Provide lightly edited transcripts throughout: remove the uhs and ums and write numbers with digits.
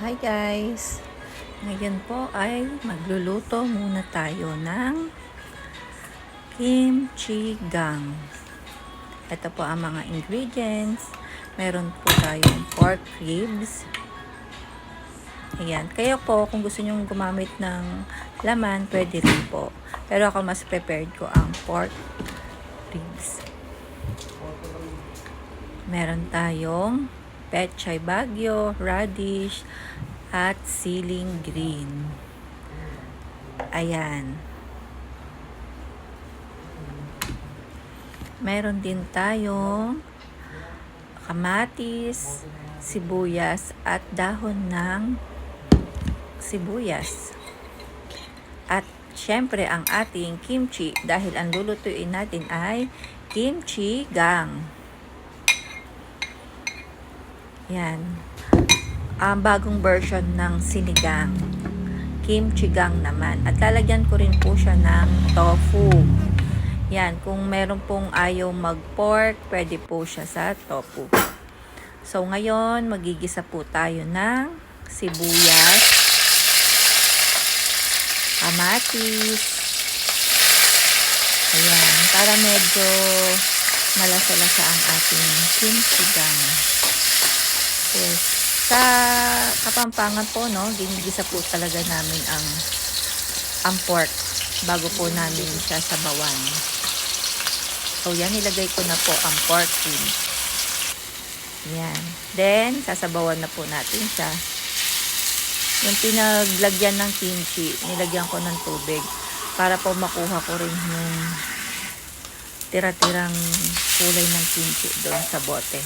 Hi guys! Ngayon po ay magluluto muna tayo ng kimchi gang. Ito po ang mga ingredients. Meron po tayong pork ribs. Ayan. Kaya po kung gusto nyong gumamit ng laman, pwede rin po. Pero ako mas prepared ko ang pork ribs. Meron tayong pechay bagyo, radish, at siling green. Ayan. Meron din tayong kamatis, sibuyas, at dahon ng sibuyas. At syempre ang ating kimchi, dahil ang lulutuin natin ay kimchi gang. Yan. Ang bagong version ng sinigang. Kimchi gang naman. At lalagyan ko rin po siya ng tofu. Yan. Kung meron pong ayaw mag-pork, pwede po siya sa tofu. So, ngayon, magigisa po tayo ng sibuyas, kamatis. Ayan. Para medyo malasa-lasa ang ating kimchi gang. Yes. Sa Kapampangan po, no, ginigisa po talaga namin ang pork bago po namin siya sabawan. So, yan, nilagay ko na po ang pork ribs. Yan. Then, sasabawan na po natin siya. Yung pinaglagyan ng kimchi, nilagyan ko ng tubig para po makuha ko rin yung tira-tirang kulay ng kimchi doon sa bote.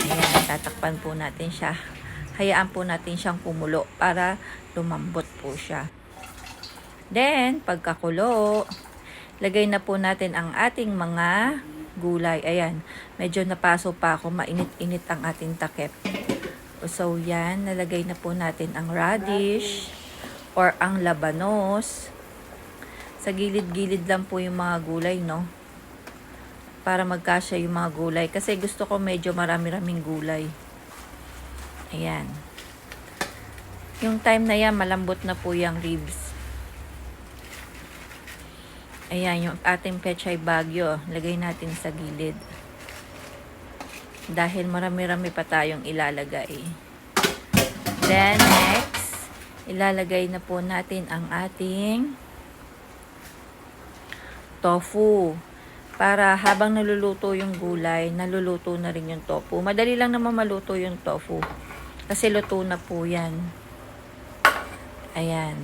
Ayan, tatakpan po natin siya. Hayaan po natin siyang kumulo para lumambot po siya. Then, pagkakulo, lagay na po natin ang ating mga gulay. Ayan, medyo napaso pa ako. Mainit-init ang ating takip. So, yan, nalagay na po natin ang radish or ang labanos. Sa gilid-gilid lang po yung mga gulay, no? Para magkasya yung mga gulay. Kasi gusto ko medyo marami-raming gulay. Ayan. Yung time na yan, malambot na po yung ribs. Ayan, yung ating pechay bagyo. Lagay natin sa gilid. Dahil marami-rami pa tayong ilalagay. Then, next, ilalagay na po natin ang ating tofu. Para habang naluluto yung gulay, naluluto na rin yung tofu. Madali lang naman maluto yung tofu. Kasi luto na po yan. Ayan.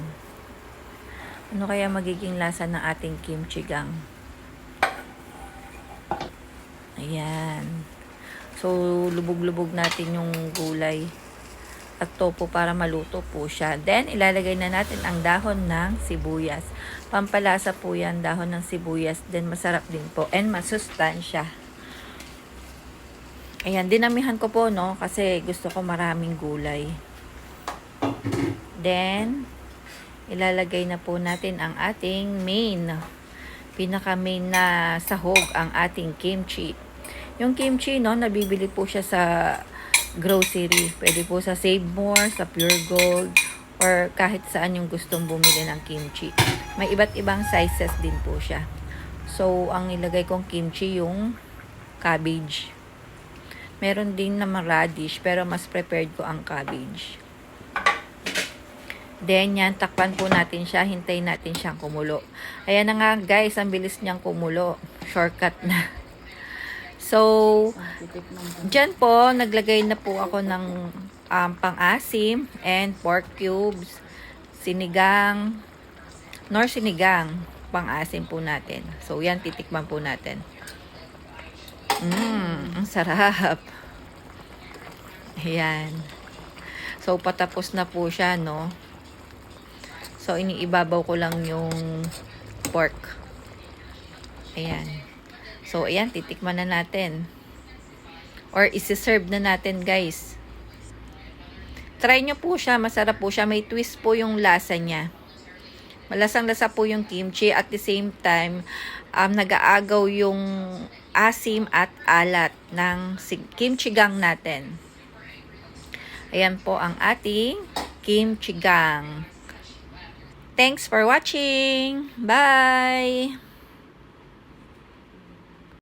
Ano kaya magiging lasa ng ating kimchi gang? Ayan. So, lubog-lubog natin yung gulay at tofu para maluto po siya. Then, ilalagay na natin ang dahon ng sibuyas. Pampalasa po yan, dahon ng sibuyas. Then, masarap din po. And masustansya. Ayan, dinamihan ko po, no? Kasi gusto ko maraming gulay. Then, ilalagay na po natin ang ating pinaka-main na sahog, ang ating kimchi. Yung kimchi, no, nabibili po siya sa grocery. Pwede po sa Save More, sa Pure Gold, or kahit saan yung gustong bumili ng kimchi. May iba't ibang sizes din po siya. So, ang ilagay kong kimchi yung cabbage. Meron din naman radish, pero mas prepared ko ang cabbage. Then, yan, takpan po natin siya. Hintayin natin siyang kumulo. Ayan na nga, guys, ang bilis niyang kumulo. Shortcut na. So, dyan po, naglagay na po ako ng pang-asim and pork cubes, sinigang, nor sinigang, pang-asim po natin. So, yan, titikman po natin. Ang sarap. Ayan. So, patapos na po siya, no? So, iniibabaw ko lang yung pork. Ayan. So, ayan, titikman na natin. Or, isi-serve na natin, guys. Try nyo po siya. Masarap po siya. May twist po yung lasa niya. Malasang-lasa po yung kimchi. At the same time, nag-aagaw yung asim at alat ng kimchi gang natin. Ayan po ang ating kimchi gang. Thanks for watching. Bye!